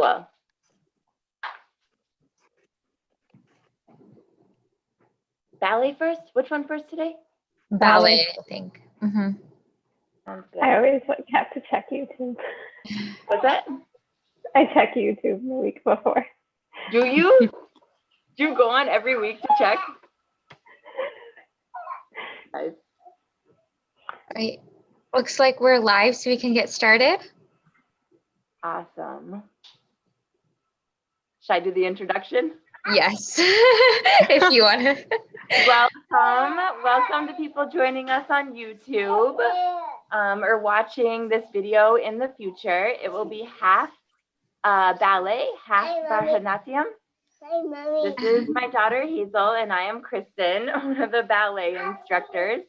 Cool. Ballet first? Which one first today? Ballet, I think. Sounds good. I always have to check YouTube. What's that? I check YouTube the week before. Do you? Do you go on every week to check? Nice. All right. Looks like we're live, so we can get started. Awesome. Should I do the introduction? Yes, if you want to. Welcome to people joining us on YouTube or watching this video in the future. It will be half ballet, half Bharatanatyam. Hi, Mommy. This is my daughter Hazel, and I am Kristen, one of the ballet instructors.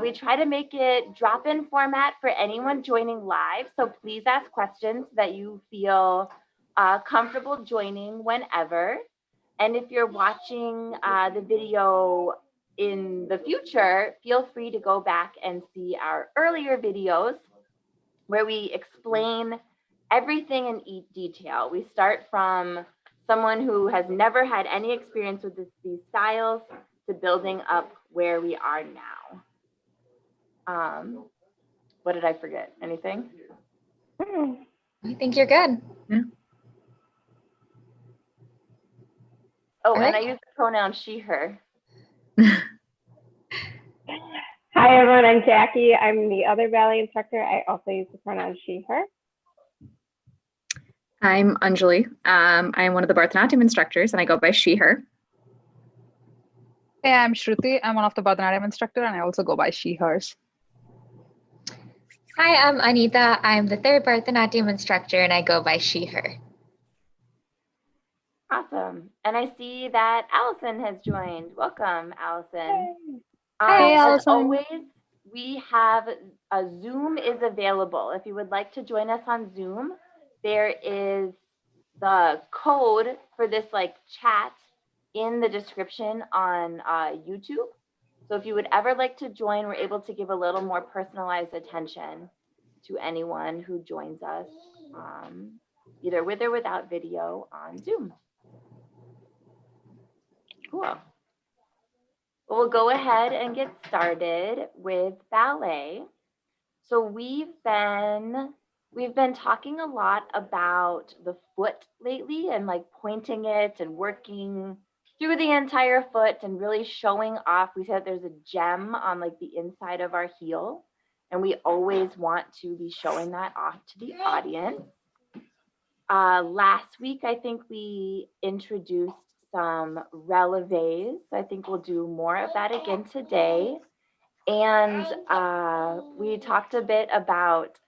We try to make it drop-in format for anyone joining live, so please ask questions that you feel comfortable joining whenever. And if you're watching the video in the future, feel free to go back and see our earlier videos where we explain everything in detail. We start from someone who has never had any experience with these styles to building up where we are now. What did I forget? Anything? I think you're good. Yeah. Oh, All and right. I use the pronoun she, her. Hi, everyone. I'm Jackie. I'm the other ballet instructor. I also use the pronoun she, her. I'm Anjali. I'm one of the Bharatanatyam instructors, and I go by she, her. Hey, I'm Shruti. I'm one of the Bharatanatyam instructor, and I also go by she, hers. Hi, I'm Anita. I'm the third Bharatanatyam instructor, and I go by she, her. Awesome. And I see that Allison has joined. Welcome, Allison. Hey, As Allison. always, we have a Zoom is available. If you would like to join us on Zoom, there is the code for this chat in the description on YouTube. So if you would ever like to join, we're able to give a little more personalized attention to anyone who joins us, either with or without video on Zoom. Cool. Well, we'll go ahead and get started with ballet. So we've been talking a lot about the foot lately and pointing it and working through the entire foot and really showing off. We said there's a gem on the inside of our heel, and we always want to be showing that off to the audience. Last week, I think we introduced some releves. I think we'll do more of that again today. And we talked a bit about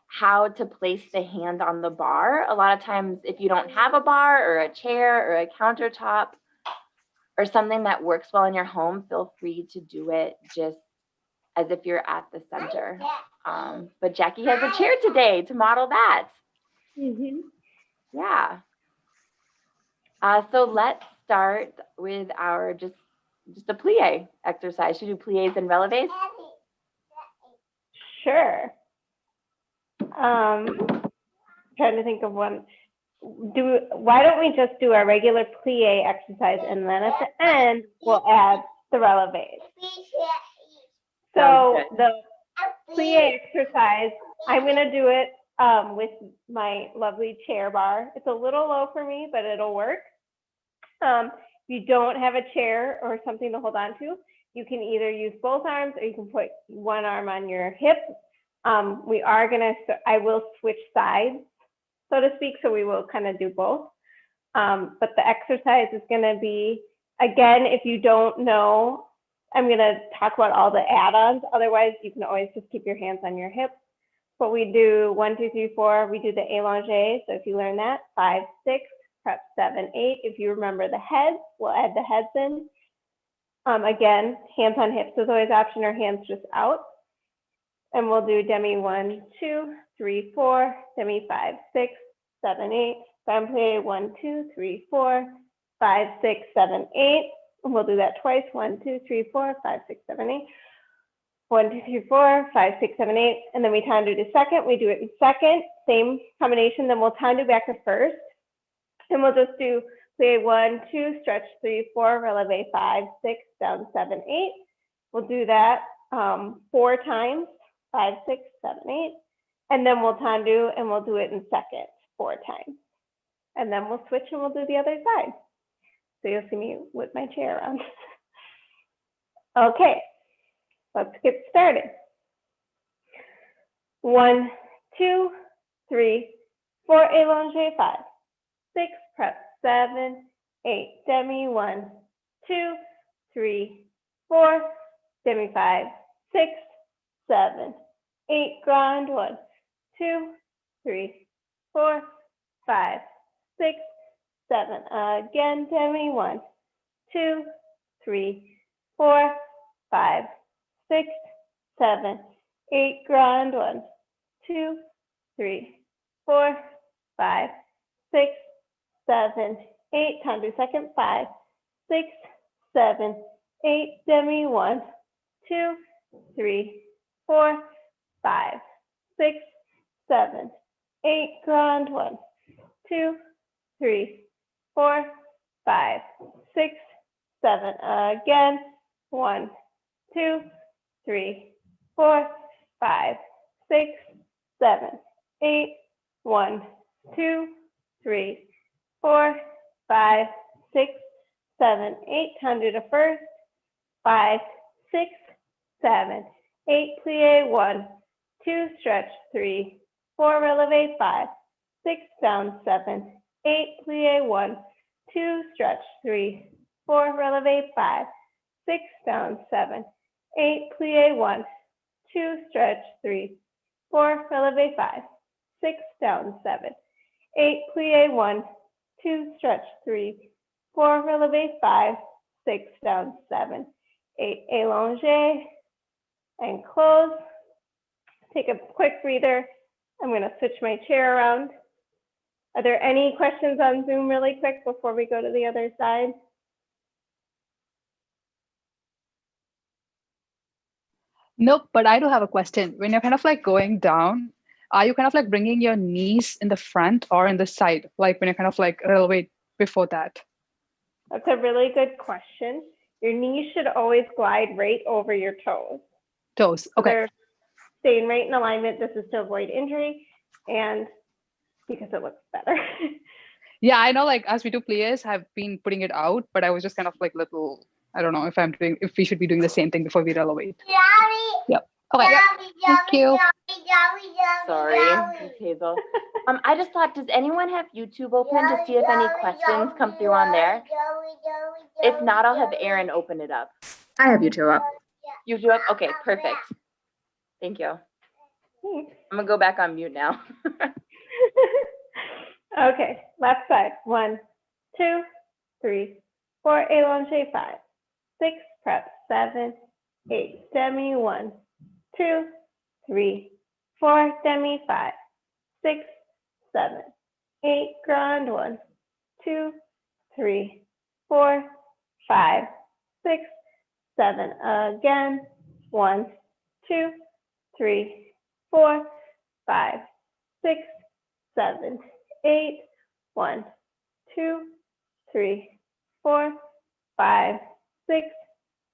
how to place the hand on the bar. A lot of times, if you don't have a bar or a chair or a countertop or something that works well in your home, feel free to do it just as if you're at the center. But Jackie has a chair today to model that. Yeah. So let's start with our just a plie exercise. Should we do plies and releves? Sure. Trying to think of one. Why don't we just do our regular plie exercise, and then at the end we'll add the releves. So the plie exercise, I'm gonna do it with my lovely chair bar. It's a little low for me, but it'll work. If you don't have a chair or something to hold on to, you can either use both arms or you can put one arm on your hip. I will switch sides, so to speak, so we will kind of do both. But the exercise is gonna be, again, if you don't know, I'm gonna talk about all the add-ons. Otherwise, you can always just keep your hands on your hips. But we do 1, 2, 3, 4. We do the allongé. So if you learn that, 5, 6, perhaps 7, 8. If you remember the heads, we'll add the heads in. Again, hands on hips is always option, or hands just out. And we'll do demi 1, 2, 3, 4, demi 5, 6, 7, 8. Grand plie 1, 2, 3, 4, 5, 6, 7, 8. And we'll do that twice. 1, 2, 3, 4, 5, 6, 7, 8. 1, 2, 3, 4, 5, 6, 7, 8, and then we tandu to second. We do it in second, same combination. Then we'll tandu back to first, and we'll just do plie 1, 2, stretch 3, 4, releve 5, 6, down 7, 8. We'll do that 4 times, 5, 6, 7, 8, and then we'll tandu and we'll do it in second 4 times, and then we'll switch and we'll do the other side. So you'll see me whip my chair around. Okay, let's get started. 1, 2, 3, 4, allongé 5, 6, prep 7, 8, demi 1, 2, 3, 4, demi 5, 6, 7, 8, grand 1, 2, 3, 4, 5, 6, 7, again demi 1, 2, 3, 4, 5, 6, 7, 8, grand 1, 2, 3, 4, 5, 6, 7, 8, tandu second 5, 6, 7, 8, demi 1, 2, 3, 4, 5, 6, 7, 8, grand 1, 2, 3, 4, 5, 6, 7, again 1, 2, 3, 4, 5, 6, 7, 8, 1, 2, 3, 4, 5, 6, 7, 8, tandu to first, 5, 6, 7, 8, plie 1, 2, stretch 3, 4, releve 5, 6, down 7, 8, plie 1, 2, stretch 3, 4, releve 5, 6, down 7, 8, plie 1, 2, stretch 3, 4, releve 5, 6, down 7, 8, plie 1, 2, stretch 3, 4, releve 5, 6, down 7, 8, allongé, and close. Take a quick breather. I'm going to switch my chair around. Are there any questions on Zoom really quick before we go to the other side? Nope, but I do have a question. When you're kind of like going down, are you kind of like bringing your knees in the front or in the side? Like when you're kind of like elevate before that? That's a really good question. Your knees should always glide right over your toes. Toes. So Okay. they're staying right in alignment. This is to avoid injury and because it looks better. Yeah, I know like as we do plies, I've been putting it out, but I was just kind of like little, I don't know if we should be doing the same thing before we elevate. Yep. Okay. Thank you. Sorry, Ms. Hazel. I just thought, does anyone have YouTube open to see if any questions come through on there? If not, I'll have Aaron open it up. I have YouTube up. YouTube up? Okay, perfect. Thank you. I'm gonna go back on mute now. Okay, left side. 1, 2, 3, 4, allongé 5, 6, prep 7, 8, demi 1, 2, 3, 4, demi 5, 6, 7, 8, grand 1, 2, 3, 4, 5, 6, 7, again 1, 2, 3, 4, 5, 6, 7, 8, 1, 2, 3, 4, 5, 6,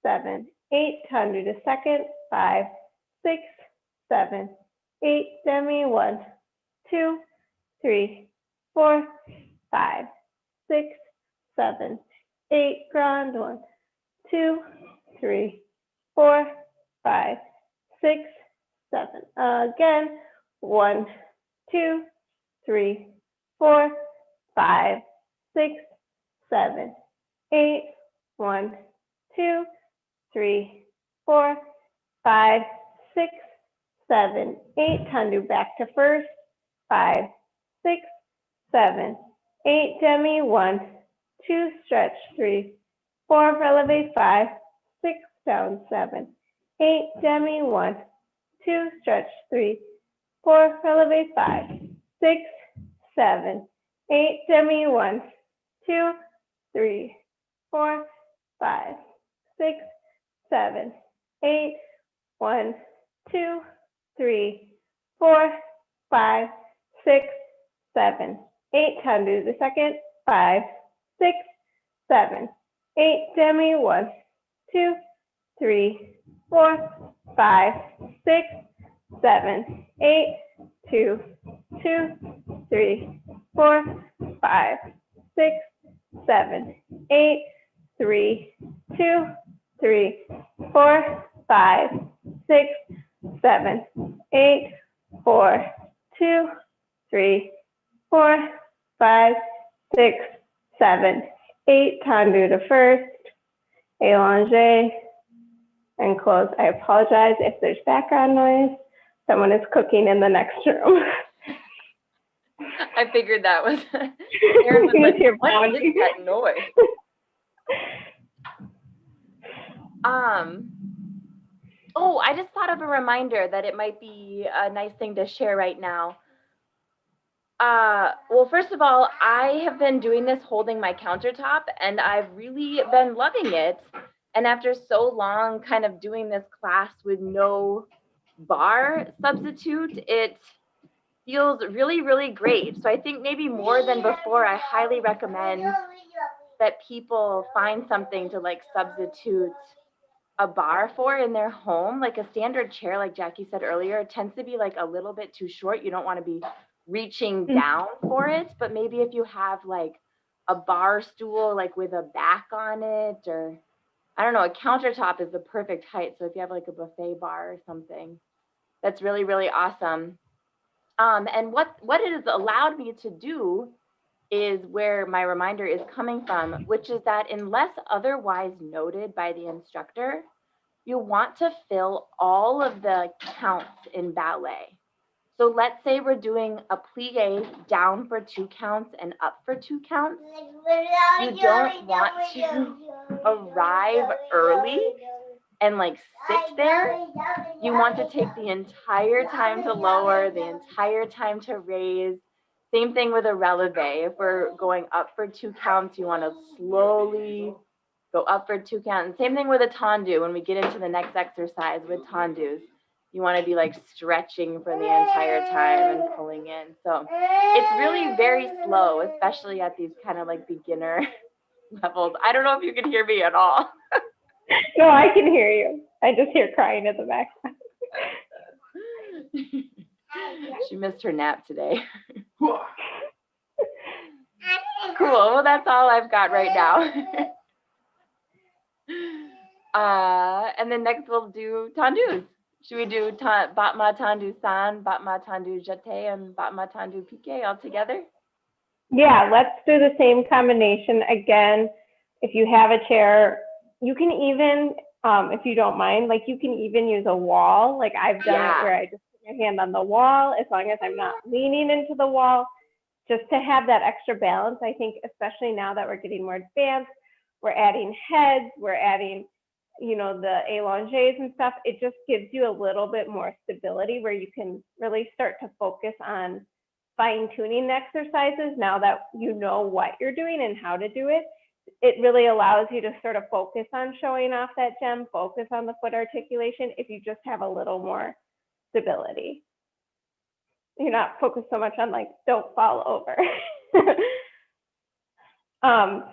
7, 8, tandu to second, 5, 6, 7, 8, demi 1, 2, 3, 4, 5, 6, 7, 8, grand 1, 2, 3, 4, 5, 6, 7, again 1, 2, 3, 4, 5, 6, 7, 8, 1, 2, 3, 4, 5, 6, 7, 8, tandu back to first, 5, 6, 7, 8, demi 1, 2, stretch 3, 4, releve 5, 6, down 7, 8, demi 1, 2, stretch 3, 4, releve 5, 6, 7, 8, demi 1, 2, 3, 4, 5, 6, 7, 8, 1, 2, 3, 4, 5, 6, 7, 8. Tandu the second. 5, 6, 7, 8. Demi. 1, 2, 3, 4, 5, 6, 7, 8. 2, 2, 3, 4, 5, 6, 7, 8. 3, 2, 3, 4, 5, 6, 7, 8. 4, 2, 3, 4, 5, 6, 7, 8. Tendu to first, allongé, and close. I apologize if there's background noise. Someone is cooking in the next room. I figured that was. Aaron was like, You're what is pounding. that noise? Oh, I just thought of a reminder that it might be a nice thing to share right now. Well, first of all, I have been doing this holding my countertop, and I've really been loving it. And after so long kind of doing this class with no bar substitute, it feels really, really great. So I think maybe more than before, I highly recommend that people find something to like substitute a bar for in their home. Like a standard chair, like Jackie said earlier, it tends to be like a little bit too short. You don't want to be reaching down for it, but maybe if you have like a bar stool like with a back on it, or I don't know, a countertop is the perfect height. So if you have like a buffet bar or something, that's really, really awesome. And what it has allowed me to do is where my reminder is coming from, which is that unless otherwise noted by the instructor, you want to fill all of the counts in ballet. So let's say we're doing a plie down for 2 counts and up for 2 counts. You don't want to arrive early and like sit there. You want to take the entire time to lower, the entire time to raise. Same thing with a releve. If we're going up for 2 counts, you want to slowly go up for 2 counts. Same thing with a tendu. When we get into the next exercise with tendus, you want to be like stretching for the entire time and pulling in. So it's really very slow, especially at these kind of like beginner levels. I don't know if you can hear me at all. No, I can hear you. I just hear crying in the background. She missed her nap today. Cool. Well, that's all I've got right now. And then next we'll do tendus. Should we do Batma Tendu San, Batma Tendu Jete, and Batma Tendu Pique all together? Yeah, let's do the same combination again. If you have a chair, you can even, if you don't mind, like you can even use a wall. Like I've done it where I just put my hand on the wall, as long as I'm not leaning into the wall, just to have that extra balance. I think especially now that we're getting more advanced, we're adding heads, we're adding, you know, the allongés and stuff. It just gives you a little bit more stability where you can really start to focus on fine-tuning exercises now that you know what you're doing and how to do it. It really allows you to sort of focus on showing off that gem, focus on the foot articulation if you just have a little more stability. You're not focused so much on like, don't fall over.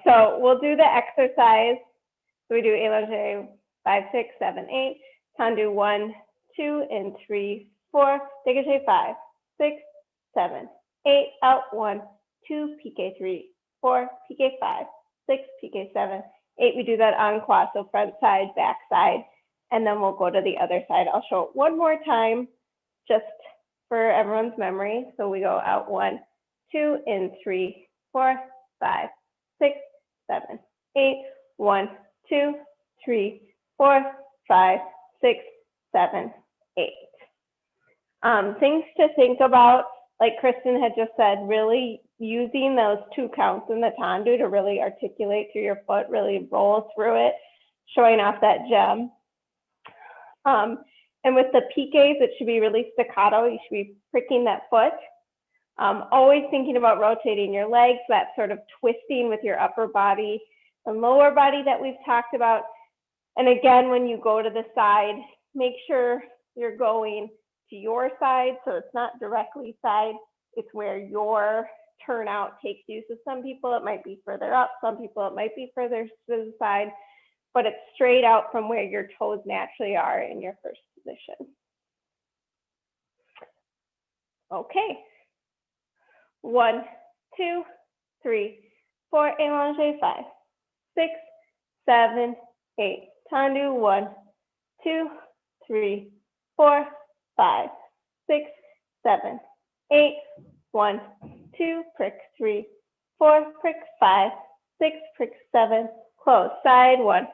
So we'll do the exercise. So we do allongé 5, 6, 7, 8. Tendu 1, 2, and 3, 4. Dégagé 5, 6, 7, 8. Out 1, 2. Piqué 3, 4. Piqué 5, 6. Piqué 7, 8. We do that en croix, so front side, back side, and then we'll go to the other side. I'll show it one more time, just for everyone's memory. So we go out 1, 2, and 3, 4, 5, 6, 7, 8. 1, 2, 3, 4, 5, 6, 7, 8. Things to think about, like Kristen had just said, really using those 2 counts in the tendu to really articulate through your foot, really roll through it, showing off that gem. And with the piques, it should be really staccato. You should be pricking that foot. Always thinking about rotating your legs, that sort of twisting with your upper body and lower body that we've talked about. And again, when you go to the side, make sure you're going to your side, so it's not directly side, it's where your turnout takes you. So some people it might be further up, some people it might be further to the side, but it's straight out from where your toes naturally are in your first position. Okay. 1, 2, 3, 4, allongé, 5, 6, 7, 8. Tendu, 1, 2, 3, 4, 5, 6, 7, 8. 1, 2, prick, 3, 4, prick, 5, 6, prick, 7. Close. Side, 1,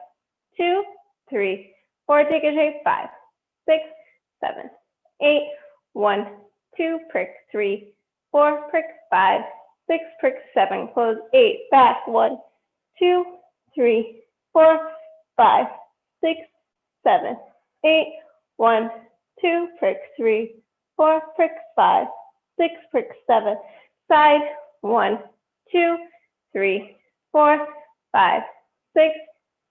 2, 3, 4, dégagé, 5, 6, 7, 8. 1, 2, prick, 3, 4, prick, 5, 6, prick, 7. Close. 8. Back. 1, 2, 3, 4, 5, 6, 7, 8. 1, 2, prick, 3, 4, prick, 5, 6, prick, 7. Side. 1, 2, 3, 4, 5, 6,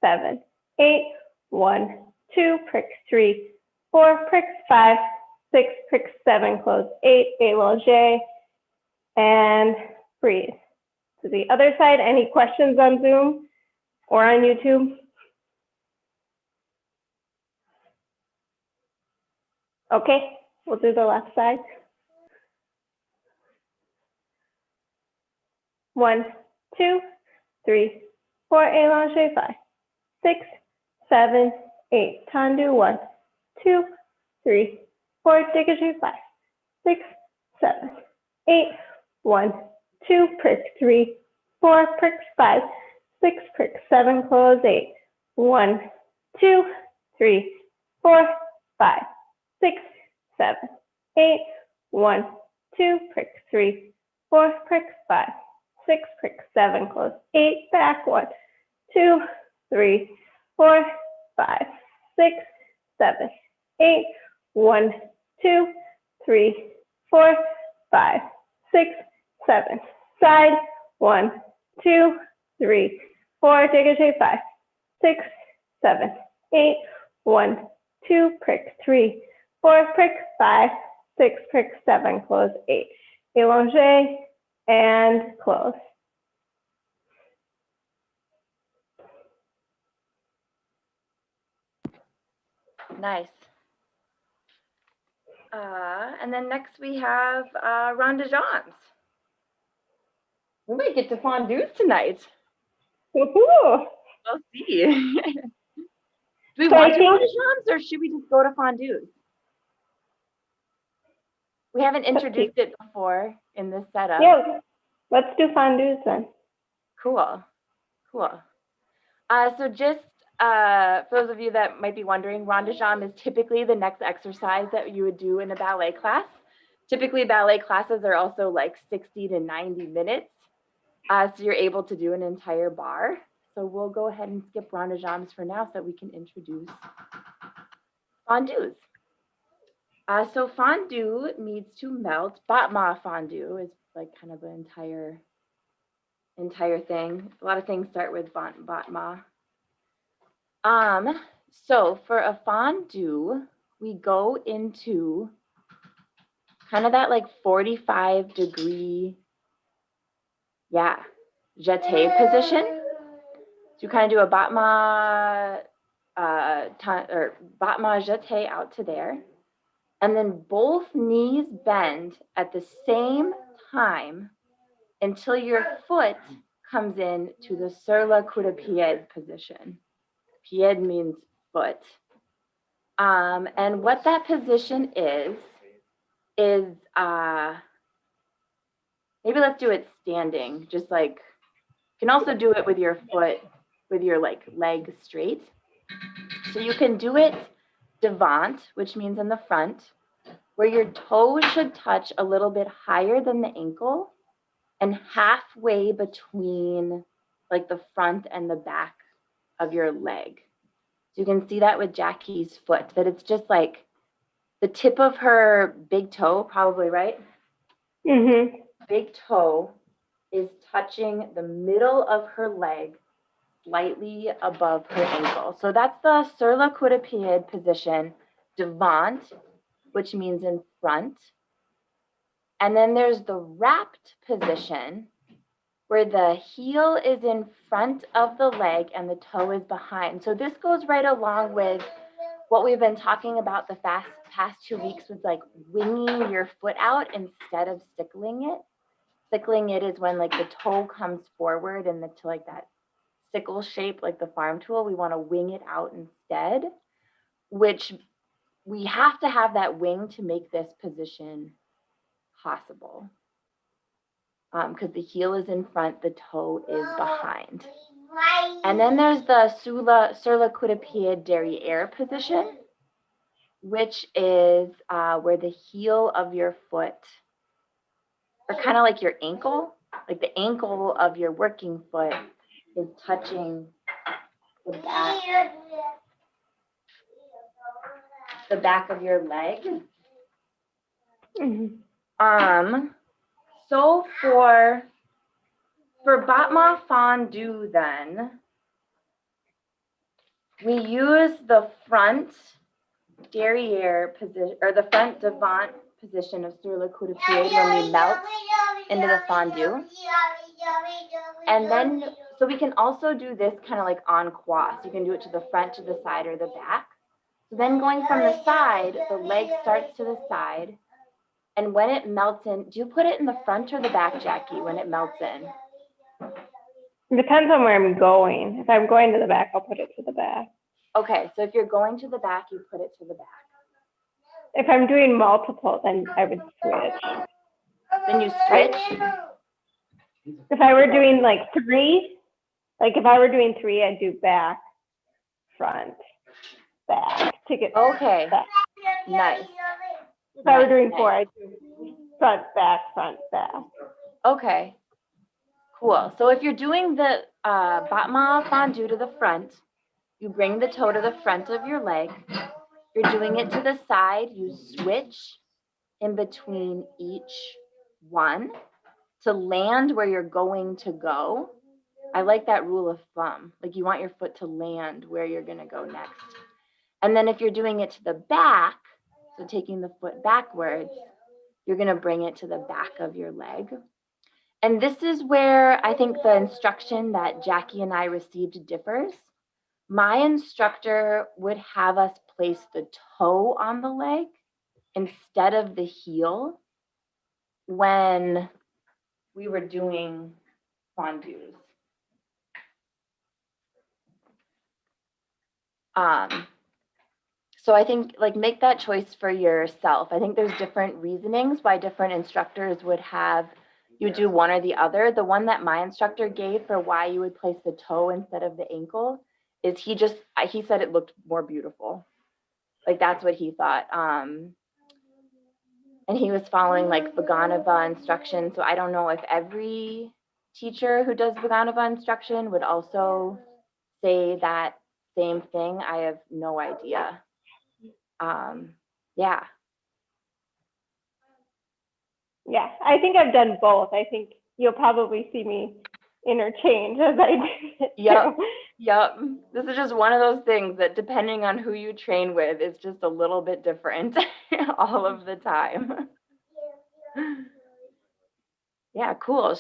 7, 8. 1, 2, prick, 3, 4, prick, 5, 6, prick, 7. Close. 8. Allongé. And breathe. To the other side, any questions on Zoom or on YouTube? Okay, we'll do the left side. 1, 2, 3, 4, allongé, 5, 6, 7, 8. Tendu, 1, 2, 3, 4, dégagé, 5, 6, 7, 8. 1, 2, prick, 3, 4, prick, 5, 6, prick, 7, close. 8. 1, 2, 3, 4, 5, 6, 7, 8. 1, 2, prick, 3, 4, prick, 5, 6, prick, 7, close. 8. Back. 1, 2, 3, 4, 5, 6, 7, 8. 1, 2, 3, 4, 5, 6, 7. Side. 1, 2, 3, 4. Dégagé. 5, 6, 7, 8. 1, 2, prick, 3, 4, prick, 5, 6, prick, 7. Close. 8. Allongé and close. Nice. And then next we have Ronde de Jambes. We might get to fondues tonight. Woohoo! We'll see. Do we So want I to Ronde de think- Jambes or should we just go to fondues? We haven't introduced it before in this setup. Yeah, let's do fondues then. Cool. Cool. So just for those of you that might be wondering, Ronde de Jambes is typically the next exercise that you would do in a ballet class. Typically, ballet classes are also like 60 to 90 minutes. So you're able to do an entire bar. So we'll go ahead and skip Ronde de Jambes for now so that we can introduce fondues. So fondue needs to melt. Battement fondue is like kind of an entire thing. A lot of things start with battement. So for a fondue, we go into kind of that like 45-degree, jeté position. So you kind of do a battement, or battement jeté out to there. And then both knees bend at the same time until your foot comes in to the sur le coup de pied position. Pied means foot. And what that position is maybe let's do it standing, just like, you can also do it with your foot, with your like leg straight. So you can do it devant, which means in the front, where your toe should touch a little bit higher than the ankle and halfway between like the front and the back of your leg. So you can see that with Jackie's foot, that it's just like the tip of her big toe, probably, right? Mm-hmm. Big toe is touching the middle of her leg, slightly above her ankle. So that's the sur le coup de pied position devant, which means in front. And then there's the wrapped position, where the heel is in front of the leg and the toe is behind. So this goes right along with what we've been talking about the past 2 weeks, with like winging your foot out instead of sickling it. Sickling it is when like the toe comes forward and to like that sickle shape, like the farm tool. We want to wing it out instead, which we have to have that wing to make this position possible. Because the heel is in front, the toe is behind. And then there's the sur le coup de pied derrière position, which is where the heel of your foot, or kind of like your ankle, like the ankle of your working foot is touching the back of your leg. So for battement fondue then, we use the front derrière position, or the front devant position of sur le coup de pied when we melt into the fondue. And then, so we can also do this kind of like en croix. So you can do it to the front, to the side, or the back. So then going from the side, the leg starts to the side. And when it melts in, do you put it in the front or the back, Jackie, when it melts in? It depends on where I'm going. If I'm going to the back, I'll put it to the back. Okay, so if you're going to the back, you put it to the back. If I'm doing multiple, then I would switch. Then you switch? If I were doing like three, I'd do back, front, back to get Okay, back. nice. If I were doing four, I'd do front, back, front, back. Okay, cool. So if you're doing the battement fondue to the front, you bring the toe to the front of your leg. You're doing it to the side, you switch in between each one to land where you're going to go. I like that rule of thumb. Like you want your foot to land where you're going to go next. And then if you're doing it to the back, so taking the foot backwards, you're going to bring it to the back of your leg. And this is where I think the instruction that Jackie and I received differs. My instructor would have us place the toe on the leg instead of the heel when we were doing fondues. So I think like make that choice for yourself. I think there's different reasonings why different instructors would have you do one or the other. The one that my instructor gave for why you would place the toe instead of the ankle is he said it looked more beautiful. Like that's what he thought. And he was following like Vaganova instruction. So I don't know if every teacher who does Vaganova instruction would also say that same thing. I have no idea. Yeah. Yeah, I think I've done both. I think you'll probably see me interchange as I do it. Yep. This is just one of those things that depending on who you train with, it's just a little bit different all of the time. Yeah, cool.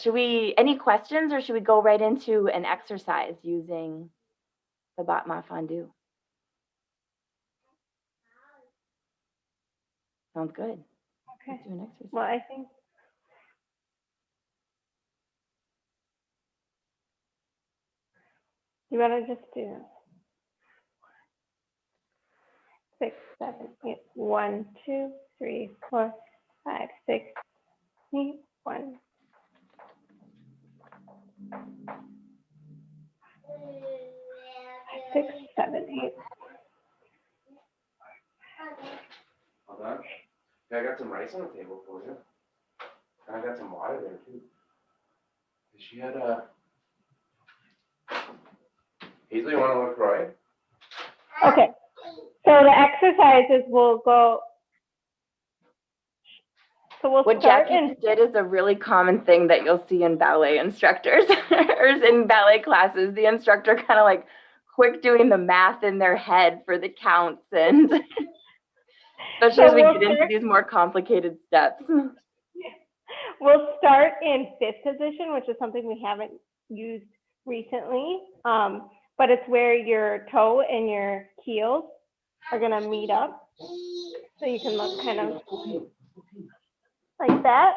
Any questions, or should we go right into an exercise using the battement fondue? Sounds good. Okay. Let's do an exercise. Well, I think you want to just do 6, 7, 8, 1, 2, 3, 4, 5, 6, 8, 1. Six, 7, 8. Hold on. Yeah, I got some rice on the table for you. And I got some water there too. She had a. Hazel, you want to look right? Okay. So the exercises will go. So we'll What start Jackie did is a really common thing that you'll see in ballet instructors or in ballet classes. The instructor kind of like quick doing the math in their head for the counts and Especially as we we'll get into start- these more complicated steps. We'll start in fifth position, which is something we haven't used recently. But it's where your toe and your heels are gonna meet up. So you can look kind of like that.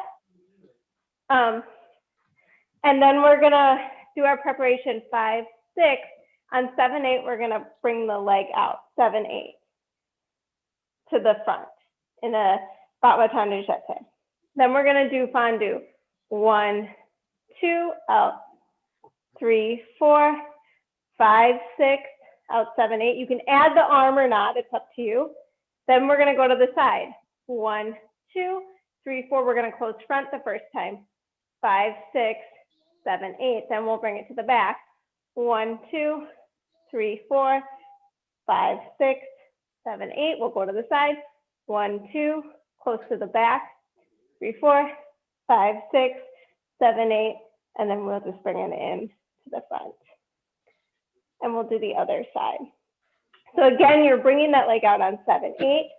And then we're gonna do our preparation 5, 6. On 7, 8, we're gonna bring the leg out, 7, 8, to the front in a Ballet Bharatanatyam. Then we're gonna do fondue. 1, 2, out, 3, 4, 5, 6, out, 7, 8. You can add the arm or not, it's up to you. Then we're gonna go to the side. 1, 2, 3, 4. We're gonna close front the first time. 5, 6, 7, 8. Then we'll bring it to the back. 1, 2, 3, 4, 5, 6, 7, 8. We'll go to the side. 1, 2, close to the back. 3, 4, 5, 6, 7, 8. And then we'll just bring it in to the front. And we'll do the other side. So again, you're bringing that leg out on 7, 8.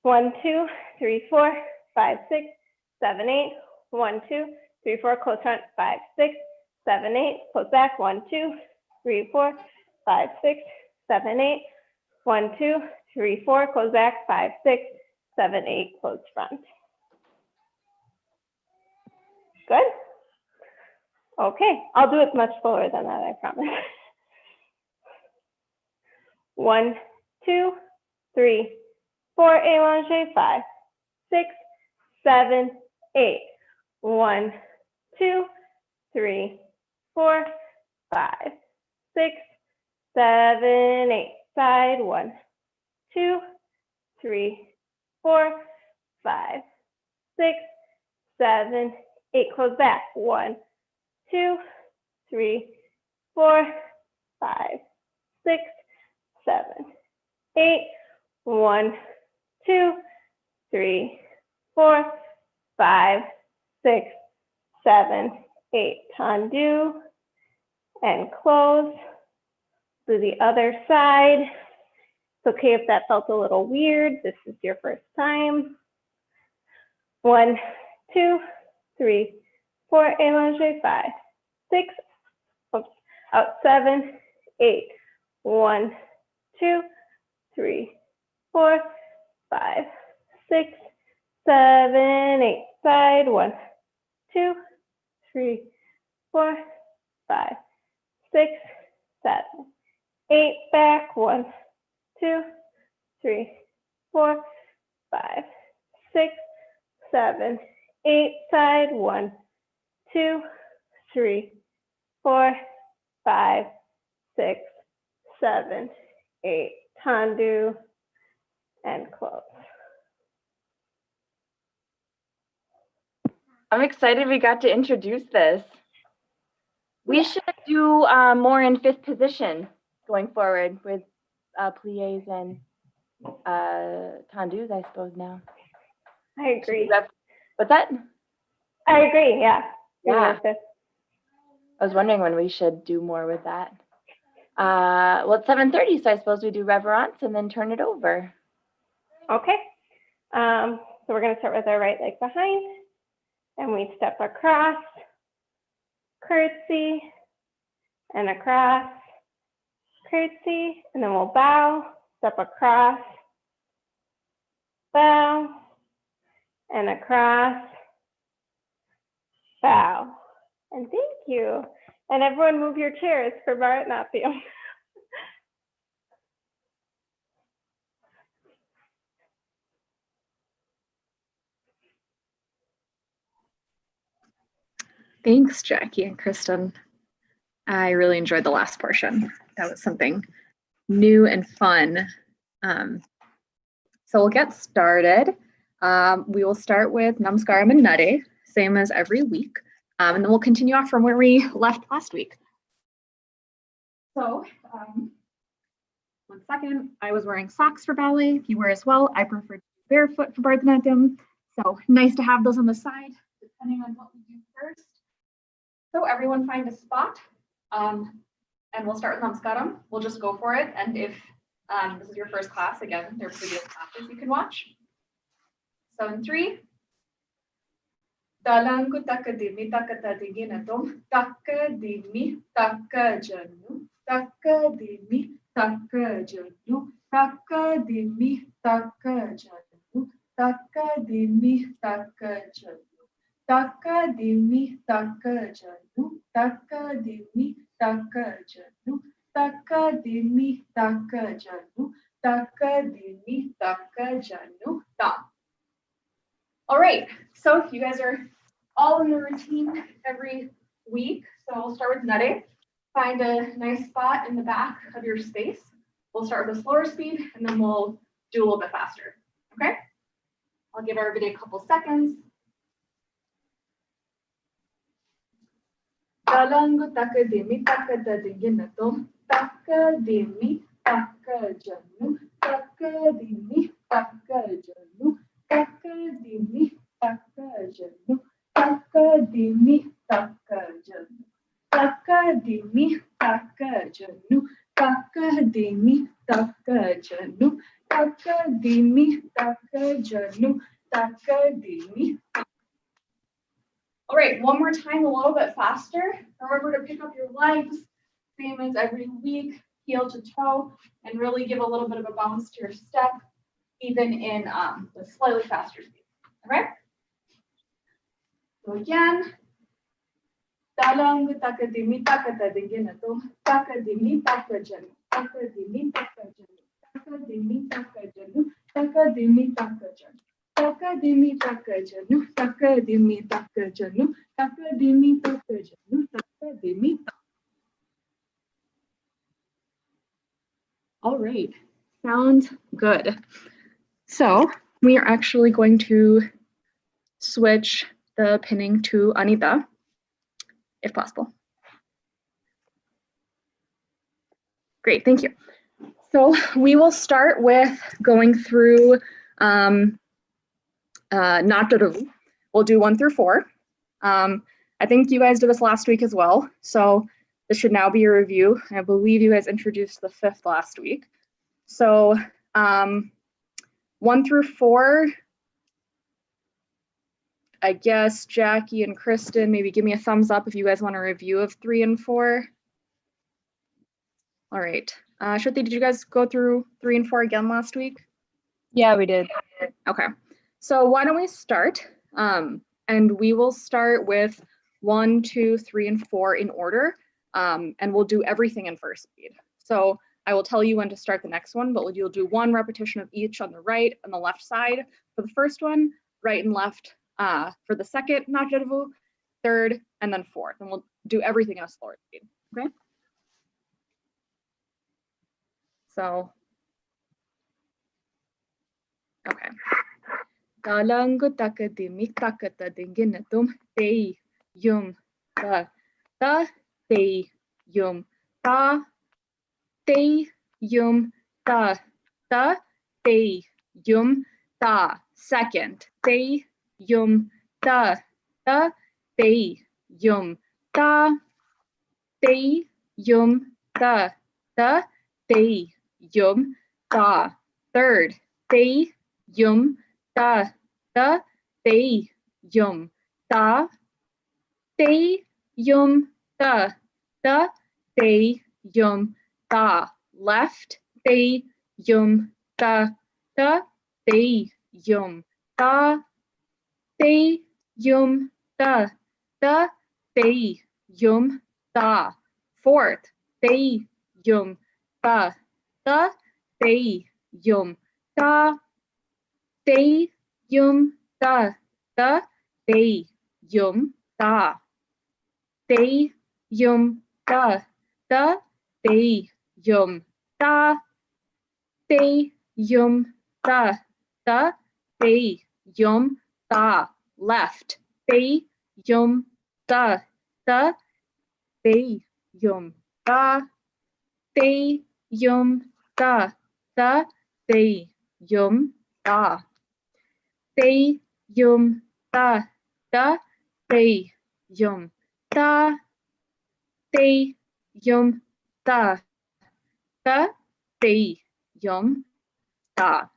1, 2, 3, 4, 5, 6, 7, 8. 1, 2, 3, 4, close front. 5, 6, 7, 8. Close back. 1, 2, 3, 4, 5, 6, 7, 8. 1, 2, 3, 4. Close back. 5, 6, 7, 8. Close front. Good? Okay, I'll do it much slower than that, I promise. 1, 2, 3, 4, allongé, 5, 6, 7, 8. 1, 2, 3, 4, 5, 6, 7, 8. Side. 1, 2, 3, 4, 5, 6, 7, 8. Close back. 1, 2, 3, 4, 5, 6, 7, 8. 1, 2, 3, 4, 5, 6, 7, 8. Undo and close. Do the other side. It's okay if that felt a little weird. This is your first time. 1, 2, 3, 4, allongé, 5, 6, oops, out, 7, 8. 1, 2, 3, 4, 5, 6, 7, 8. Side. 1, 2, 3, 4, 5, 6, 7, 8. Back. 1, 2, 3, 4, 5, 6, 7, 8. Side. 1, 2, 3, 4, 5, 6, 7, 8. Undo and close. I'm excited we got to introduce this. We should do more in fifth position going forward with pliés and tendus, I suppose now. I agree. What's that? I agree, yeah. Yeah. I was wondering when we should do more with that. Well, it's 7:30, so I suppose we do reverence and then turn it over. Okay. So we're going to start with our right leg behind, and we step across, curtsy, and across, curtsy, and then we'll bow, step across, bow, and across, bow. And thank you. And everyone move your chairs for Bharatanatyam. Thanks, Jackie and Kristen. I really enjoyed the last portion. That was something new and fun. So we'll get started. We will start with Namskaram and Nade, same as every week. And then we'll continue off from where we left last week. So, 1 second, I was wearing socks for ballet. If you were as well, I prefer barefoot for Bharatanatyam. So nice to have those on the side, depending on what we do first. So everyone find a spot, and we'll start with Namskaram. We'll just go for it. And if This is your first class. Again, there are previous classes you can watch. So in 3. Dalangu takadimi takatadinginatum takadimi takajanu takadimi takajanu takadimi takajanu takadimi takajanu takadimi takajanu takadimi takajanu takadimi takajanu takadimi takajanu ta. All right, so you guys are all in the routine every week. So we'll start with Nade. Find a nice spot in the back of your space. We'll start with a slower speed and then we'll do a little bit faster. Okay? I'll give everybody a couple seconds. Dalangu takadimi takadadinginatum takadimi takajanu takadimi takajanu takadimi takajanu takadimi takajanu takadimi takajanu takadimi takajanu takadimi takajanu takadimi. All right, one more time, a little bit faster. Remember to pick up your legs, same as every week, heel to toe, and really give a little bit of a bounce to your step, even in the slightly faster speed. All right? So again, dalang takadimi takadadinginatum takadimi takajanu takadimi takajanu takadimi takajanu takadimi takajanu takadimi takajanu takadimi takajanu takadimi takajanu takadimi. All right, sounds good. So we are actually going to switch the pinning to Anita, if possible. Great, thank you. So we will start with going through Nataru. We'll do 1 through 4. I think you guys did this last week as well, so this should now be a review. I believe you guys introduced the 5th last week. So 1 through 4, I guess Jackie and Kristen, maybe give me a thumbs up if you guys want a review of 3 and 4. All right. Shruti, did you guys go through 3 and 4 again last week? Yeah, we did. Okay. So why don't we start? And we will start with 1, 2, 3, and 4 in order. And we'll do everything in first speed. So I will tell you when to start the next one, but you'll do 1 repetition of each on the right and the left side for the first one, right and left for the second Najaravu, third, and then 4th. And we'll do everything at a slower speed, okay? So, okay. Dalangu takadimi takatadinginatum te yum ta te yum ta te yum ta te yum ta. Second, te yum ta te yum ta te yum ta te yum ta. Third, te yum ta te yum ta te yum ta te yum ta. Left, te yum ta te yum ta te yum ta te yum ta. Fourth, te yum ta te yum ta te yum ta te yum ta te yum ta te yum ta te yum ta te yum ta. Left, te yum ta te yum ta te yum ta te yum ta te yum ta te yum ta te yum ta te yum, ta.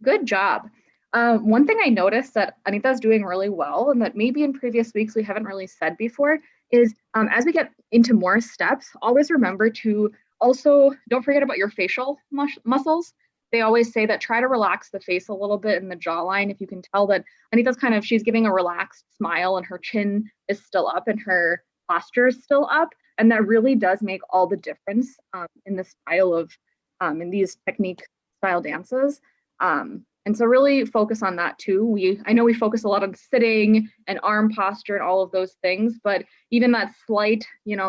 Good job. One thing I noticed that Anita's doing really well, and that maybe in previous weeks we haven't really said before, is as we get into more steps, always remember to also don't forget about your facial muscles. They always say that try to relax the face a little bit in the jawline. If you can tell that Anita's she's giving a relaxed smile and her chin is still up and her posture is still up. And that really does make all the difference in the style of, in these technique style dances. And so really focus on that too. I know we focus a lot on sitting and arm posture and all of those things, but even that slight,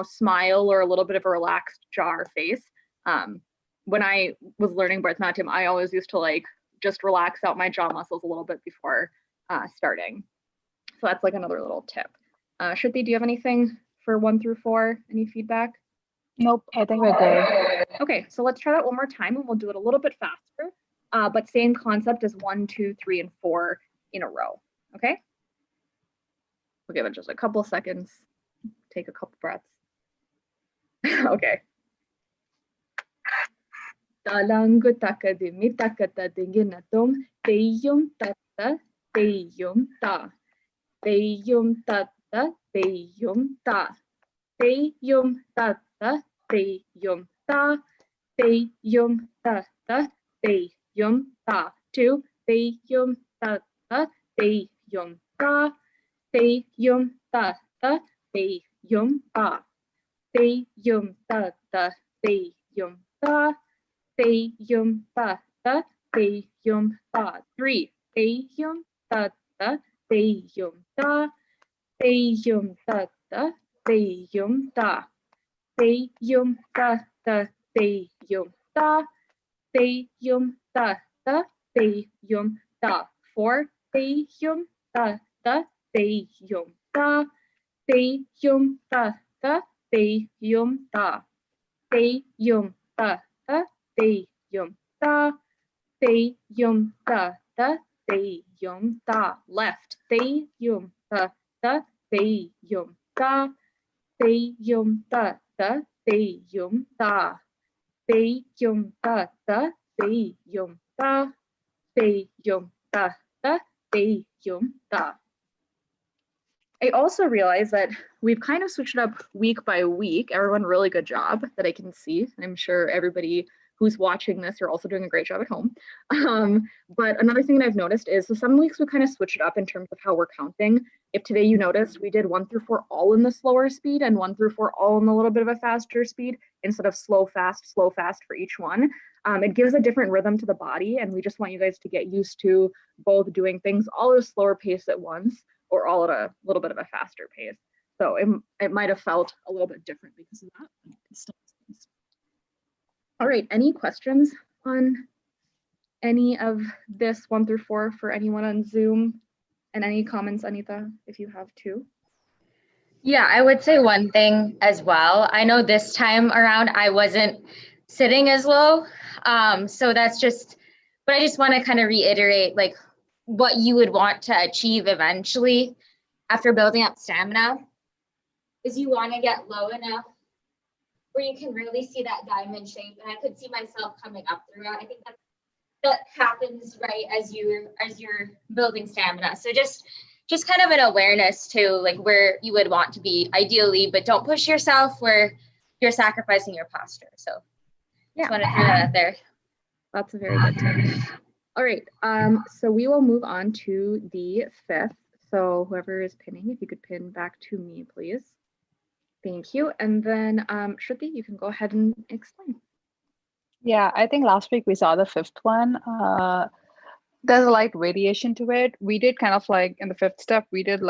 smile or a little bit of a relaxed jaw or face. When I was learning Bharatanatyam, I always used to just relax out my jaw muscles a little bit before starting. So that's another little tip. Shruti, do you have anything for 1 through 4? Any feedback? Nope, I think we're good. Okay, so let's try that one more time and we'll do it a little bit faster. But same concept as 1, 2, 3, and 4 in a row. Okay? We'll give it just a couple seconds. Take a couple breaths. Okay. Talangu takadimi takata dinginatum teyum tata teyum ta. Teyum tata teyum ta. Teyum tata teyum ta. Teyum tata teyum ta. 2 teyum tata teyum ta. Teyum tata teyum ta. Teyum tata teyum ta. Teyum tata teyum ta. 3 teyum tata teyum ta. Teyum tata teyum ta. Teyum tata teyum ta. Teyum tata teyum ta. 4 teyum tata teyum ta. Teyum tata teyum ta. Teyum tata teyum ta. Teyum tata teyum ta. Left. Teyum tata teyum ta. Teyum tata teyum ta. Teyum tata teyum ta. Teyum tata teyum ta. I also realized that we've kind of switched it up week by week. Everyone, really good job that I can see. I'm sure everybody who's watching this, you're also doing a great job at home. But another thing that I've noticed is, so some weeks we kind of switch it up in terms of how we're counting. If today you noticed, we did 1 through 4 all in the slower speed and 1 through 4 all in a little bit of a faster speed instead of slow, fast for each one. It gives a different rhythm to the body, and we just want you guys to get used to both doing things all at a slower pace at once or all at a little bit of a faster pace. So it might have felt a little bit different because of that. All right, any questions on any of this 1 through 4 for anyone on Zoom? And any comments, Anita, if you have too? Yeah, I would say one thing as well. I know this time around I wasn't sitting as low. So that's just, but I just want to kind of reiterate what you would want to achieve eventually after building up stamina is you want to get low enough where you can really see that diamond shape. And I could see myself coming up through it. I think that happens right as you're building stamina. So just kind of an awareness to where you would want to be ideally, but don't push yourself where you're sacrificing your posture. So yeah, just want to throw that out there. That's a very good tip. All right, so we will move on to the 5th. So whoever is pinning, if you could pin back to me, please. Thank you. And then Shruti, you can go ahead and explain. Yeah, I think last week we saw the 5th one. There's a light variation to it. We did kind of in the 5th step, we did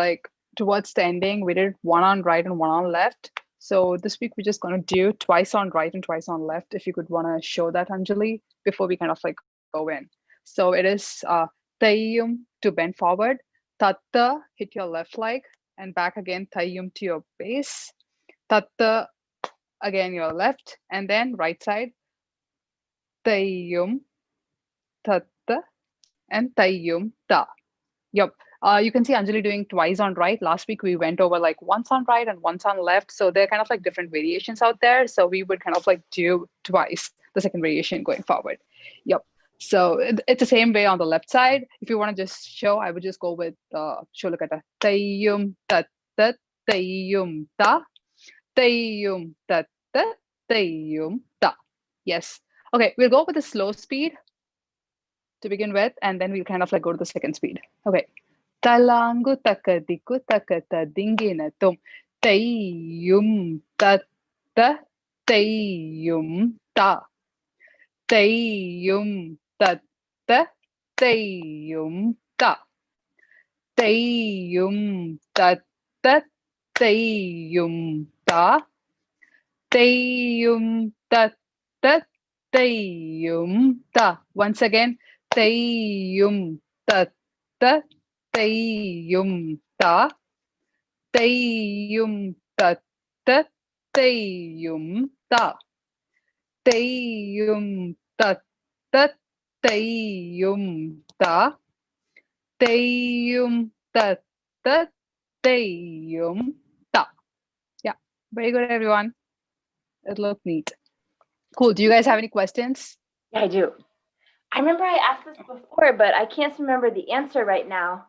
towards the ending, we did 1 on right and 1 on left. So this week we're just going to do twice on right and twice on left. If you could want to show that, Anjali, before we kind of go in. So it is Tayyum to bend forward, Tatta, hit your left leg, and back again, Tayyum to your base, Tatta, again your left, and then right side, Tayyum, Tatta, and Tayyum, Ta. Yep. You can see Anjali doing twice on right. Last week we went over once on right and once on left. So they're kind of different variations out there. So we would kind of do twice the second variation going forward. Yep. So it's the same way on the left side. If you want to just show, I would just go with Sholakata. Tayyum tat tat tayyum ta. Tayyum tat tat tayyum ta. Yes. Okay, we'll go with the slow speed to begin with, and then we'll kind of like go to the second speed. Okay. Talangu takadiku takata dingina tum. Tayyum tat tat tayyum ta. Tayyum tat tat tayyum ta. Tayyum tat tat tayyum ta. Tayyum tat tat tayyum ta. Once again, tayyum tat tat tayyum ta. Tayyum tat tat tayyum ta. Tayyum tat tat tayyum ta. Tayyum tat tat tayyum ta. Yeah, very good, everyone. It looked neat. Cool. Do you guys have any questions? Yeah, I do. I remember I asked this before, but I can't remember the answer right now.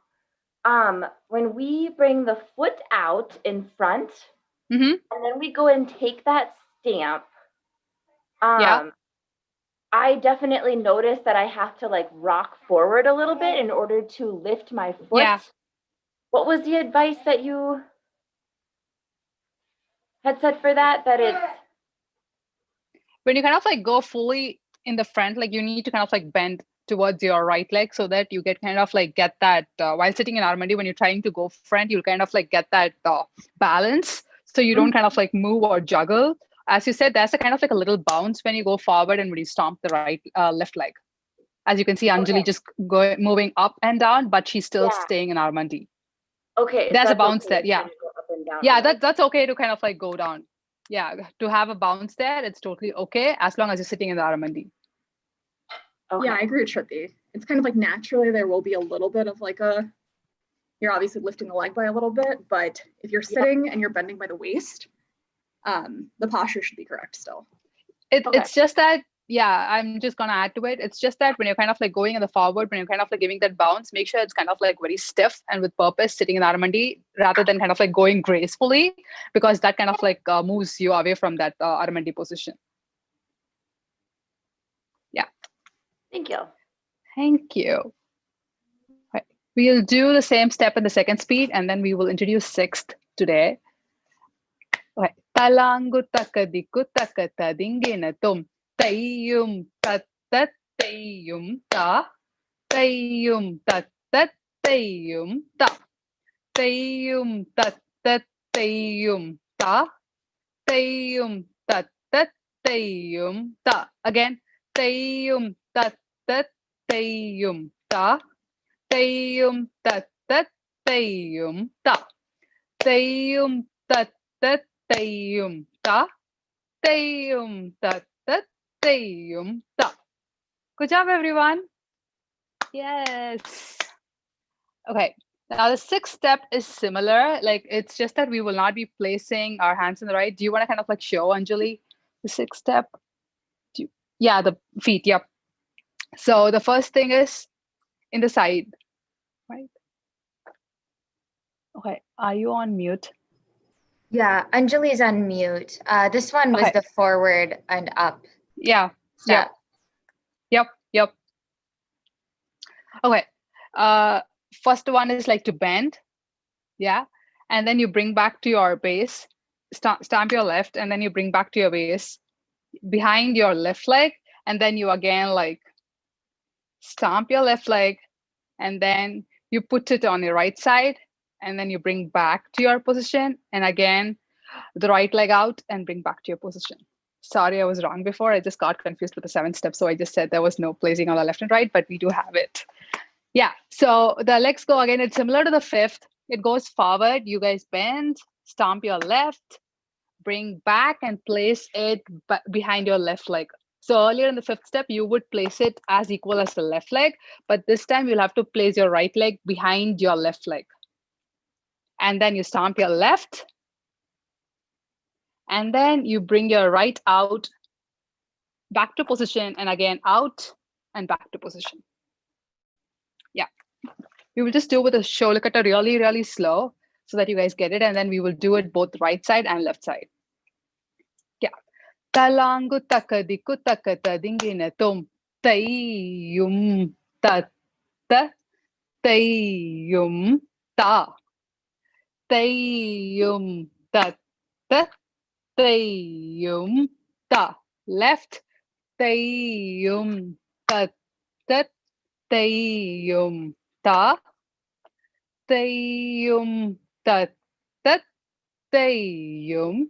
When we bring the foot out in front, Mm-hmm. and then we go and take that stamp, Yeah. I definitely noticed that I have to like rock forward a little bit in order to lift my foot. Yeah. What was the advice that you had said for that? That it's When you kind of like go fully in the front, like you need to kind of like bend towards your right leg so that you get kind of like get that while sitting in Armandi, when you're trying to go front, you'll kind of like get that balance. So you don't kind of like move or juggle. As you said, there's a kind of like a little bounce when you go forward and when you stomp the left leg. As you can see, Anjali just moving up and down, but she's still staying in Armandi. okay. There's a bounce okay there. Yeah. Yeah, that's okay to kind of like go down. Yeah, to have a bounce there, it's totally okay as long as you're sitting in the Armandi. Okay. Yeah, I agree with Shruti. It's kind of like naturally there will be a little bit of like you're obviously lifting the leg by a little bit, but if you're sitting and you're bending by the waist, the posture should be correct still. It's just that, yeah, I'm just gonna add to it. It's just that when you're kind of like going in the forward, when you're kind of like giving that bounce, make sure it's kind of like very stiff and with purpose sitting in Armandi rather than kind of like going gracefully, because that kind of like moves you away from that Armandi position. Yeah. Thank you. Thank you. Right. We'll do the same step in the second speed, and then we will introduce sixth today. Okay. Talangu takadiku takata dingina tum. Tayyum tat tat tayyum ta. Tayyum tat tat tayyum ta. Tayyum tat tat tayyum ta. Tayyum tat tat tayyum ta. Again. Tayyum tat tat tayyum ta. Tayyum tat tat tayyum ta. Tayyum tat tat tayyum ta. Tayyum tat tat tayyum ta. Good job, everyone. Yes. Okay. Now the sixth step is similar. Like it's just that we will not be placing our hands in the right. Do you want to kind of like show Anjali the sixth step? Yeah, the feet. Yep. So the first thing is in the side, right? Okay. Are you on mute? Yeah, Anjali's on mute. This one was the forward and up. Yeah. Step. Yep. Okay. First one is like to bend. Yeah. And then you bring back to your base, stamp your left, and then you bring back to your base behind your left leg. And then you again like stamp your left leg, and then you put it on your right side, and then you bring back to your position. And again, the right leg out and bring back to your position. Sorry, I was wrong before. I just got confused with the seventh step. So I just said there was no placing on the left and right, but we do have it. Yeah, so the legs go again. It's similar to the fifth. It goes forward. You guys bend, stomp your left, bring back and place it behind your left leg. So earlier in the fifth step, you would place it as equal as the left leg, but this time you'll have to place your right leg behind your left leg. And then you stomp your left, and then you bring your right out, back to position, and again out, and back to position. Yeah. We will just do with the Sholakata really, really slow so that you guys get it. And then we will do it both right side and left side. Yeah. Talangu takadiku takata dingina tum tayum tatta tayum ta tayum tatta tayum ta. Left tayum tatta tayum ta tayum tatta tayum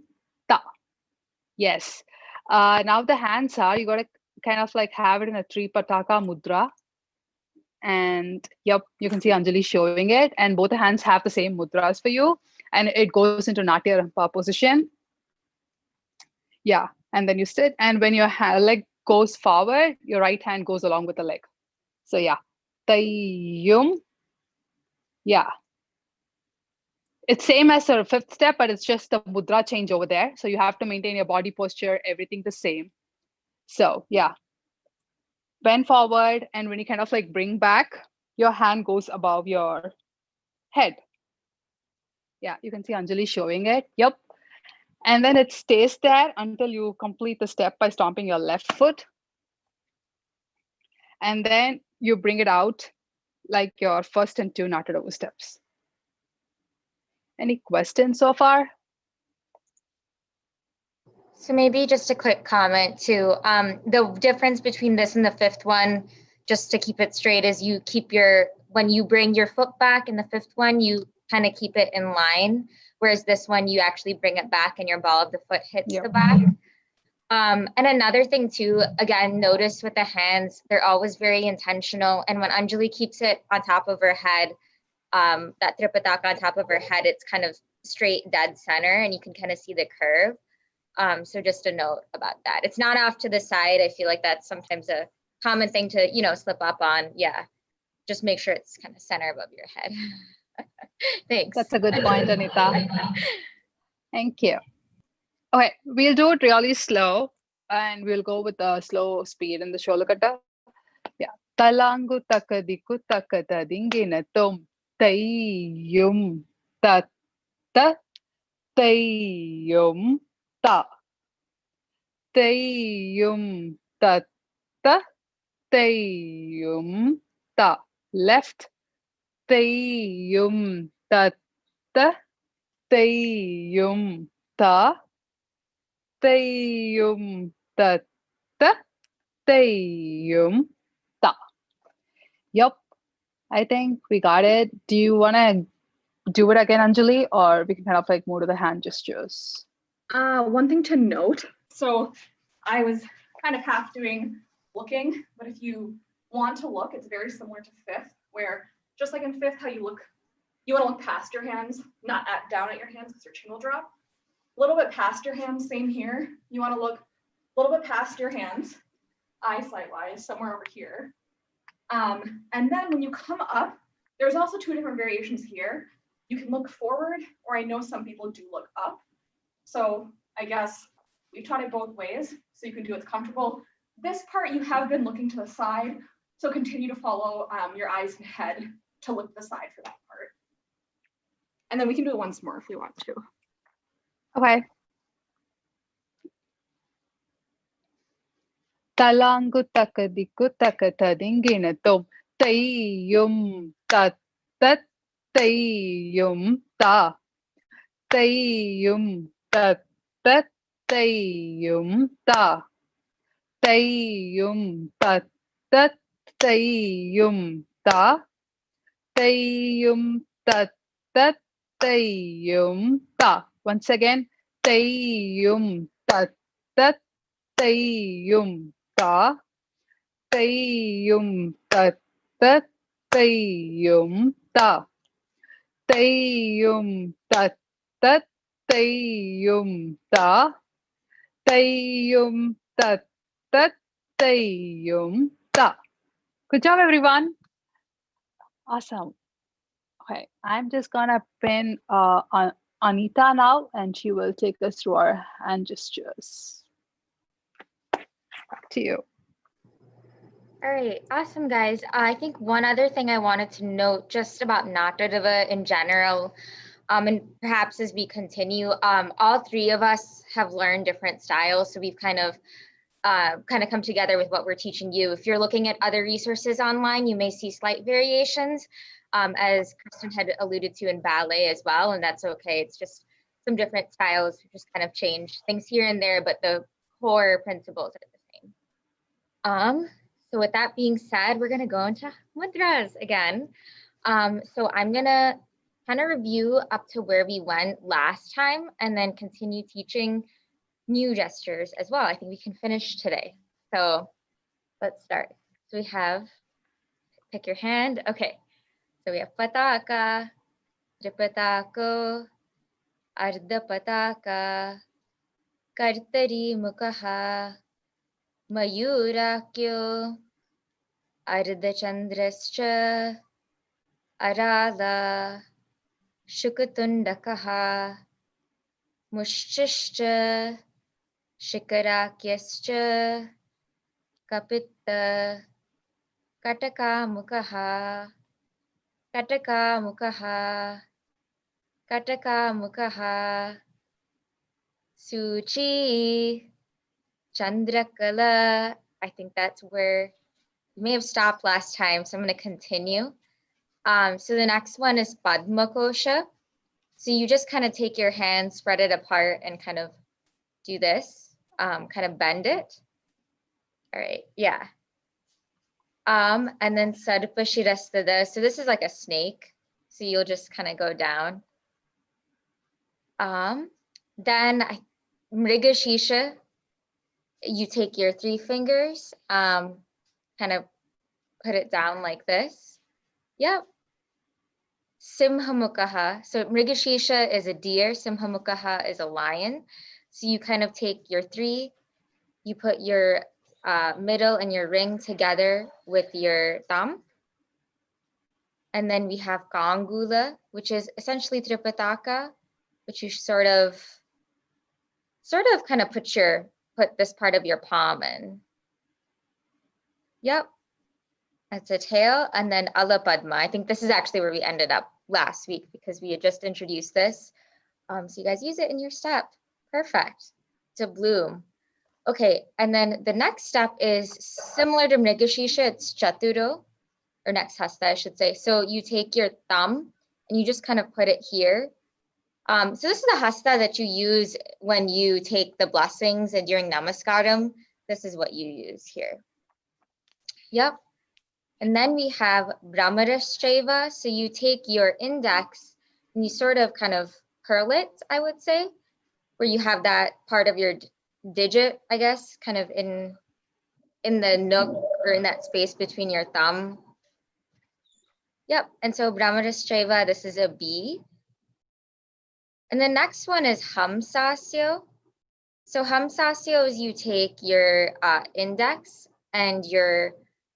ta. Yes. Now the hands are, you got to kind of like have it in a 3 pataka mudra. And yep, you can see Anjali showing it. And both the hands have the same mudras for you. And it goes into Natya Rampa position. Yeah. And then you sit. And when your leg goes forward, your right hand goes along with the leg. So yeah. Tayyum. Yeah. It's same as our 5th step, but it's just the mudra change over there. So you have to maintain your body posture, everything the same. So yeah. Bend forward, and when you kind of like bring back, your hand goes above your head. Yeah, you can see Anjali showing it. Yep. And then it stays there until you complete the step by stomping your left foot. And then you bring it out like your first and 2 Natadova steps. Any questions so far? So maybe just a quick comment too. The difference between this and the 5th one, just to keep it straight, is you keep when you bring your foot back in the 5th one, you kind of keep it in line. Whereas this one, you actually bring it back and your ball of the foot hits the back. And another thing too, again, notice with the hands, they're always very intentional. And when Anjali keeps it on top of her head, that tripataka on top of her head, it's kind of straight dead center and you can kind of see the curve. So just a note about that. It's not off to the side. I feel like that's sometimes a common thing to, slip up on. Yeah, just make sure it's kind of center above your head. Thanks. That's a good point, Anita. Thank you. Okay, we'll do it really slow and we'll go with the slow speed in the Sholakata. Yeah. Talangu takadiku takata dingina tum tayyum tatta tayyum ta tayyum tatta tayyum ta. Left tayyum tatta tayyum ta tayyum tatta tayyum ta. Yep, I think we got it. Do you want to do it again, Anjali, or we can kind of like move to the hand gestures? One thing to note, so I was kind of half doing looking, but if you want to look, it's very similar to 5th, where just like in 5th, how you look, you want to look past your hands, not down at your hands because your chin will drop. A little bit past your hands, same here. You want to look a little bit past your hands, eyesight wise, somewhere over here. And then when you come up, there's also 2 different variations here. You can look forward, or I know some people do look up. So I guess we've taught it both ways, so you can do what's comfortable. This part you have been looking to the side, so continue to follow your eyes and head to look to the side for that part. And then we can do it once more if we want to. Okay. Talangu takadiku takata dingina tum tayyum tatta tayyum ta tayyum tatta tayyum ta tayyum tatta tayyum ta tayyum tatta tayyum ta. Once again, tayyum tatta tayyum ta tayyum tatta tayyum ta tayyum tatta tayyum ta tayyum tatta tayyum ta. Good job, everyone. Awesome. Okay, I'm just gonna pin Anita now, and she will take us through our hand gestures. Back to you. All right, awesome, guys. I think one other thing I wanted to note just about Natadava in general, and perhaps as we continue, all three of us have learned different styles, so we've kind of come together with what we're teaching you. If you're looking at other resources online, you may see slight variations, as Kristen had alluded to in ballet as well, and that's okay. It's just some different styles, just kind of change things here and there, but the core principles are the same. So with that being said, we're gonna go into mudras again. So I'm gonna kind of review up to where we went last time and then continue teaching new gestures as well. I think we can finish today. So let's start. So we have, pick your hand. Okay. So we have pataka, tripatako, ardha pataka, kartari mukaha, mayurakyo, ardha chandrascha, arala, shukatundakaha, mushchishcha, shikarakyascha, kapitta, kataka mukaha, kataka mukaha, kataka mukaha, suchi, chandrakala. I think that's where you may have stopped last time, so I'm going to continue. So the next one is Padmakosha. So you just kind of take your hand, spread it apart, and kind of do this, kind of bend it. All right, yeah. And then Sarpa Shirastada. So this is like a snake. So you'll just kind of go down. Then Mrigashisha, you take your 3 fingers, kind of put it down like this. Yep. Simhamukaha. So Mrigashisha is a deer, Simhamukaha is a lion. So you kind of take your 3, you put your middle and your ring together with your thumb. And then we have Gongula, which is essentially Tripataka, which you sort of kind of put this part of your palm in. Yep. That's a tail. And then Alapadma. I think this is actually where we ended up last week because we had just introduced this. So you guys use it in your step. Perfect. To bloom. Okay, and then the next step is similar to Mrigashisha, it's Chaturo, or next hasta, I should say. So you take your thumb and you just kind of put it here. So this is the hasta that you use when you take the blessings and during Namaskaram. This is what you use here. Yep. And then we have Brahmarashchaiva. So you take your index and you sort of kind of curl it, I would say, where you have that part of your digit, I guess, kind of in the nook or in that space between your thumb. Yep, and so Brahmarashchaiva, this is a B. And the next one is Hamsasyo. So Hamsasyo is you take your index and your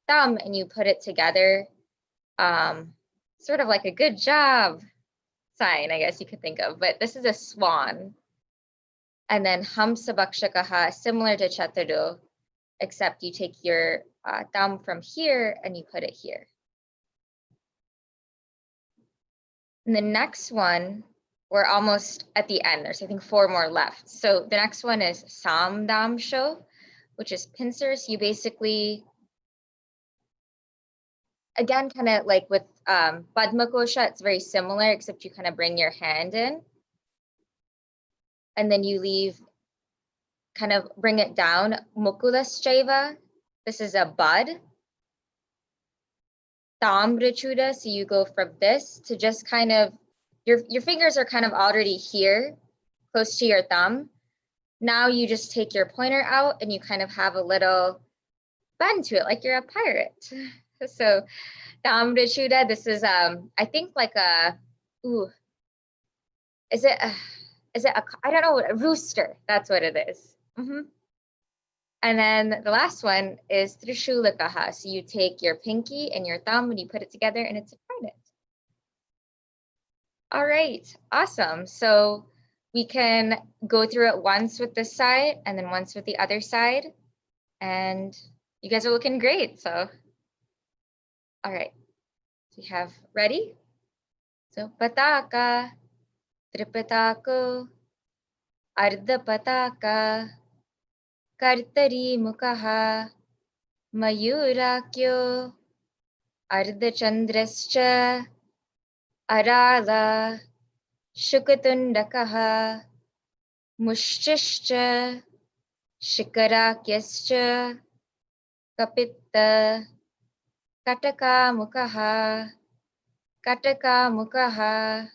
thumb and you put it together, sort of like a good job sign, I guess you could think of, but this is a swan. And then Hamsabhakshakaha, similar to Chaturu, except you take your thumb from here and you put it here. And the next one, we're almost at the end. There's, I think, 4 more left. So the next one is Samdamsho, which is pincers. You basically, again, kind of like with Padmakosha, it's very similar, except you kind of bring your hand in. And then you leave, kind of bring it down. Mukulaschaiva, this is a bud. Tambrachuda, so you go from this to just kind of, your fingers are kind of already here, close to your thumb. Now you just take your pointer out and you kind of have a little bend to it, like you're a pirate. So Tambrachuda, this is, I think like a, is it a, I don't know, a rooster, that's what it is. And then the last one is Trishulakaha. So you take your pinky and your thumb and you put it together and it's a trident. All right, awesome. So we can go through it once with this side and then once with the other side. And You guys are looking great. So, all right. So we have ready. So pataka, tripatako, ardha pataka, kartari mukaha, mayurakyo, ardha chandrascha, arala, shukatundakaha, mushchishcha, shikarakyascha, kapitta, kataka mukaha, kataka mukaha,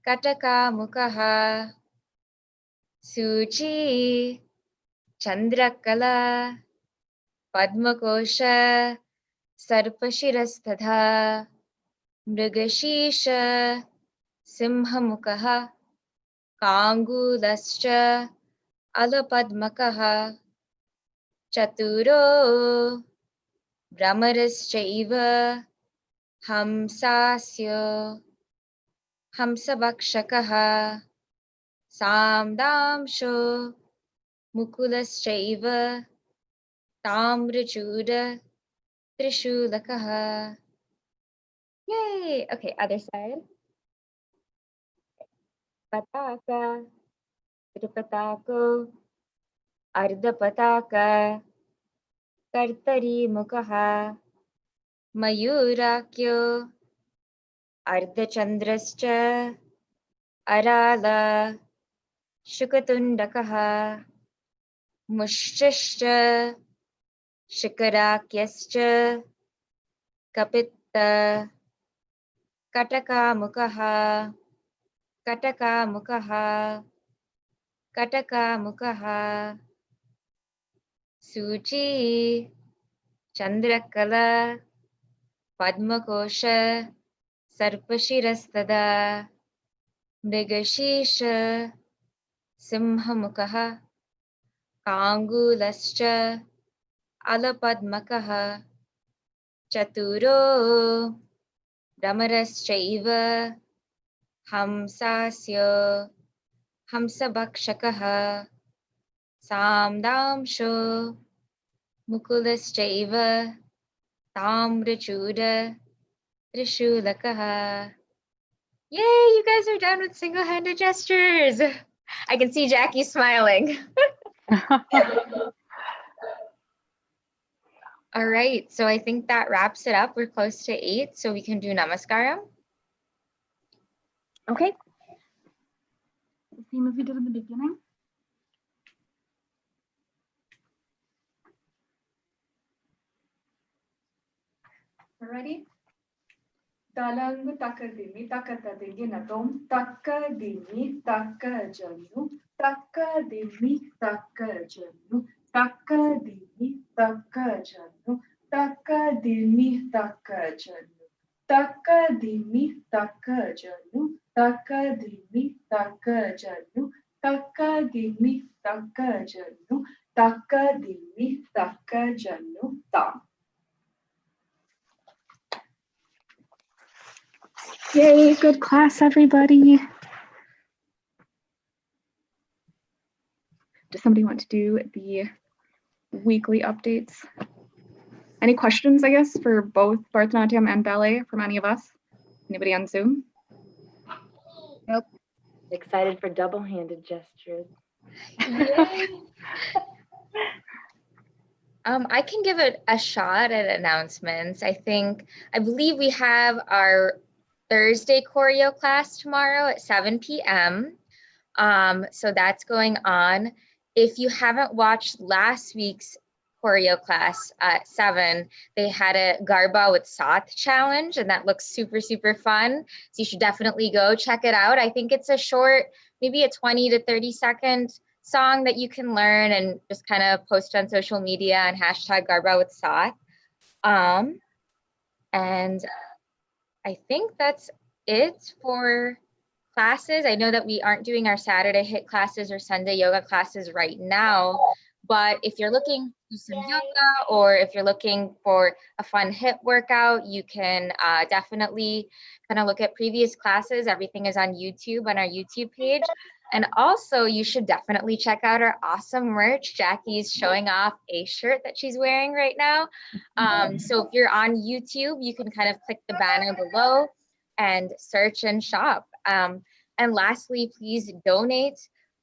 kataka mukaha, suchi, chandrakala, padmakosha, sarpashirastadha, mrigashisha, simhamukaha, kangulascha, alapadmakaha, chaturo, भ्रमरश्चैव हंसास्य हंसभक्षकः साम्दांशो मुकुलश्चैव ताम्रचूड त्रिशूलकः. Yay! Okay, other side. Pataka, tripatako, ardhapataka, kartari mukaha, mayurakyo, ardhachandrascha, arala, shukatundakaha, mushchishcha, shikarakyascha, kapitta, kataka mukaha, kataka mukaha, kataka mukaha, suchi, chandrakala, padmakosha, sarpashirastada, mrigashisha, simhamukaha, kangulascha, alapadmakaha, chaturo, भ्रमरश्चैव हंसास्य हंसभक्षकः साम्दांशो मुकुलश्चैव ताम्रचूड त्रिशूलकः. Yay, you guys are done with single-handed gestures. I can see Jackie smiling. All right, so I think that wraps it up. We're close to 8, so we can do Namaskaram. Okay. The same as we did in the beginning. Ready? Talangu takadimi takatadigi natom takadimi takajanu takadimi takajanu takadimi takajanu takadimi takajanu takadimi takajanu takadimi takajanu takadimi takajanu takadimi takajanu tam. Yay, good class, everybody. Does somebody want to do the weekly updates? Any questions, I guess, for both Bharatanatyam and ballet from any of us? Anybody on Zoom? Nope. Excited for double-handed gestures. I can give it a shot at announcements. I believe we have our Thursday choreo class tomorrow at 7 p.m. So that's going on. If you haven't watched last week's choreo class at 7, they had a Garba with SAATH challenge, and that looks super, super fun. So you should definitely go check it out. I think it's a short, maybe a 20 to 30 second song that you can learn and just kind of post on social media and hashtag Garba with SAATH. And I think that's it for classes. I know that we aren't doing our Saturday HIIT classes or Sunday yoga classes right now, but if you're looking to do some yoga or if you're looking for a fun HIIT workout, you can definitely kind of look at previous classes. Everything is on YouTube, on our YouTube page. And also, you should definitely check out our awesome merch. Jackie's showing off a shirt that she's wearing right now. So if you're on YouTube, you can kind of click the banner below and search and shop. And lastly, please donate.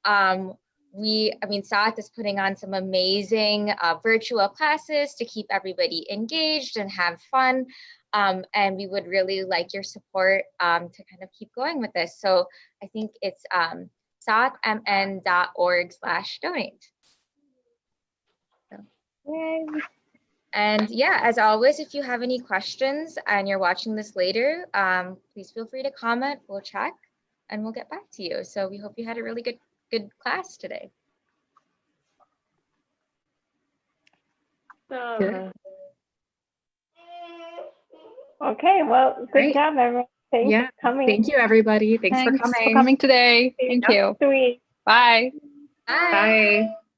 SAATH is putting on some amazing virtual classes to keep everybody engaged and have fun. And we would really like your support to kind of keep going with this. So I think it's saathmn.org/donate. So, yay. And yeah, as always, if you have any questions and you're watching this later, please feel free to comment. We'll check and we'll get back to you. So we hope you had a really good class today. Good. Okay, well, good Great. job, everyone. Thanks Yeah. for coming. Thank you, everybody. Thanks for coming. today. Thank you. Sweet. Bye. Bye. Bye.